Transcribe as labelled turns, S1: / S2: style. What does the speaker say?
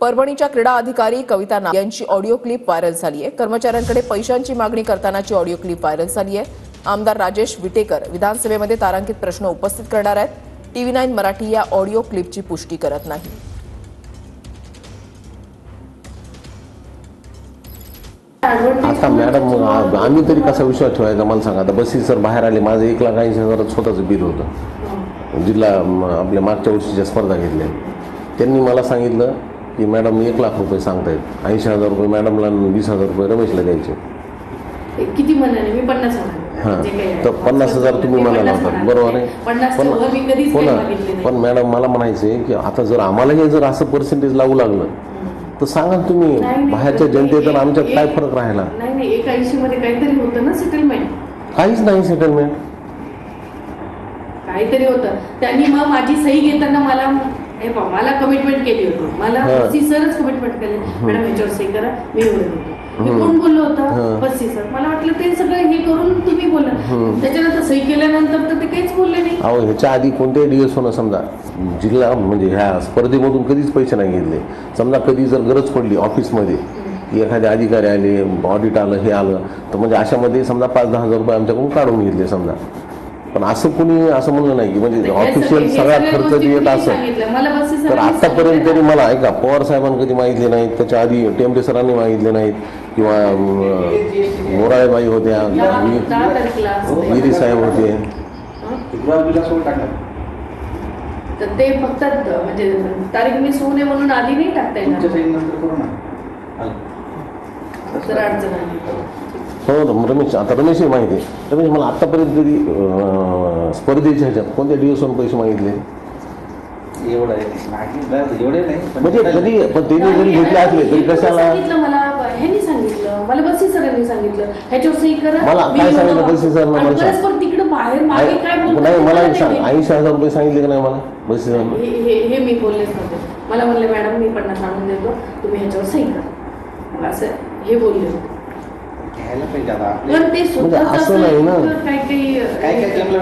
S1: परभणीच्या क्रीडा अधिकारी कविता नाग यांची ऑडिओ क्लिप व्हायरल झाली आहे। कर्मचाऱ्यांकडे पैशांची मागणी करतानाची ऑडिओ क्लिप व्हायरल झाली आहे। आमदार राजेश विटेकर विधानसभेमध्ये तारांकित प्रश्न उपस्थित करणार आहेत। TV9 मराठी या ऑडिओ क्लिपची पुष्टी करत नाही।
S2: आता मॅडम आम्ही तरी कसा विश्वास ठेवायचा मला सांगा। आता बसी सर बाहेर आले, माझं 1,80,000 स्वतःचं बिल होतं। जिल्हा आपल्या मागच्या वर्षीच्या स्पर्धा घेतल्या, त्यांनी मला सांगितलं की मॅडम 1,00,000 रुपये सांगतायत, 80,000 रुपये मॅडमला, 20,000 रुपये रमेशला द्यायचे।
S3: किती म्हणाले मी 50 म्हणाले।
S2: हां, तर 50,000 तुम्ही म्हणाला होता, बरोबर आहे। पण मॅडम मला म्हणायचे की आता जर आम्हाला हे जर असं पर्सेंटेज लागू लागलं तर सांगा तुम्ही, बाहेरच्या जनतेत तर आमच्यात काय फरक राहिला?
S3: नाही 180 मध्ये काहीतरी होतं ना सेटलमेंट?
S2: काहीच नाही सेटलमेंट,
S3: काहीतरी होतं। त्यांनी मग माझी सही घेताना मला कमिटमेंट केली होती, मला सरच कमिटमेंट केली, मॅडम ह्याच्यावर सही करा, मी एवढं देतो। मी कोण बोललो होतं? बस सर। मला वाटलं ते सगळं हे करून तुम्ही बोला, त्याच्यानंतर सही केल्यानंतर तर ते काहीच बोलले नाही।
S2: अहो, ह्याच्या आधी कोणत्याही DSOनं समजा जिल्हा म्हणजे ह्या स्पर्धेमधून कधीच पैसे नाही घेतले। समजा कधी जर गरज पडली ऑफिसमध्ये, एखादे अधिकारी आले, ऑडिट आलं, हे आलं, तर म्हणजे अशामध्ये समजा 5-10 हजार रुपये आमच्याकडून काढून घेतले समजा। पण असं कुणी असं म्हणलं नाही की म्हणजे ऑफिशियल सगळा खर्च देत असं। तर आतापर्यंत तरी मला ऐका, पवार साहेबांनी कधी मागितले नाहीत, त्याच्या आधी टेंबे सरांनी मागितले नाहीत, किंवा मोराळेबाई होत्या, गिरी साहेब होते।
S3: तर ते फक्त म्हणजे तारीख मिस होऊ नये म्हणून आधी नाही टाकता येणार।
S2: हो रमेश, आता रमेशही माहिती आहे। रमेश, मला आतापर्यंत कधी स्पर्धेच्या ह्याच्यात कोणत्या DSOनं पैसे मागितले?
S4: एवढे नाही
S2: म्हणजे कधी, पण त्यांनी जरी घेतले असले तरी कशाला?
S3: मला ह्यांनी सांगितलं, मला बसी सरांनी सांगितलं ह्याच्यावर सही करा।
S2: मला काय सांगितलं बसी सर? मला
S3: तिकडे बाहेर मागे काय
S2: नाही, मला सांग, 80,000 रुपये सांगितले का नाही मला बसी सर?
S3: हे मी बोललेच नव्हते। मला म्हणले मॅडम मी 50 आणून देतो, तुम्ही ह्याच्यावर सही करा, मला असं हे बोलले होते।
S4: घ्यायला पाहिजे आता
S3: पण ते
S2: असं नाही ना,
S3: काही